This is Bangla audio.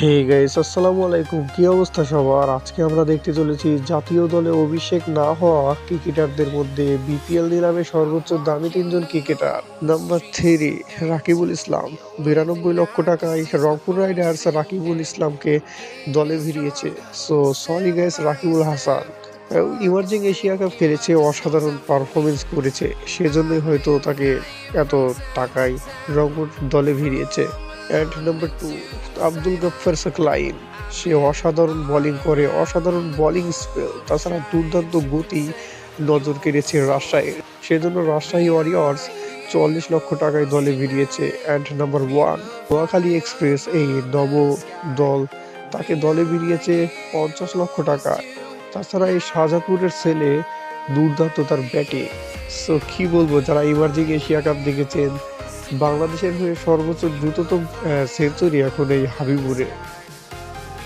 হে গাইস, আসসালামু আলাইকুম। কি অবস্থা সবার? আজকে আমরা দেখতে চলেছি জাতীয় দলে অভিষেক না হওয়া ক্রিকেটারদের মধ্যে বিপিএল নিলামে সর্বোচ্চ দামি তিনজন ক্রিকেটার। নাম্বার 3, রাকিবুল ইসলাম। 92 লক্ষ টাকায় রংপুর রাইডার্স রাকিবুল ইসলামকে দলে ভিড়িয়েছে। Sorry guys, Rakibul Hasan emerging Asia cup খেলেছে, অসাধারণ পারফরমেন্স করেছে, সেজন্যই হয়তো তাকে এত টাকায় রংপুর দলে ভিড়িয়েছে। And number 2, Abdul Gaffar Saklain. সে অসাধারণ বোলিং করে, অসাধারণ বোলিং স্পেল, তাছাড়া দুর্দান্ত গতি নজর কেড়েছে রাজশাহীর, সেজন্য রাজশাহী ওয়ারিয়র্স 44 লক্ষ টাকায় দলে ভিড়িয়েছে। অ্যান্ড নাম্বার 1, নোয়াখালী এক্সপ্রেস, এই নব দল, তাকে দলে ভিড়িয়েছে 50 লক্ষ টাকায়। তাছাড়া এই শাহজাদপুরের ছেলে, দুর্দান্ত তার ব্যাটিং। কি বলবো, যারা ইমার্জিং এশিয়া কাপ দেখেছেন, বাংলাদেশের হয়ে সর্বোচ্চ দ্রুততম সেঞ্চুরি এখন এই হাবিবুরের।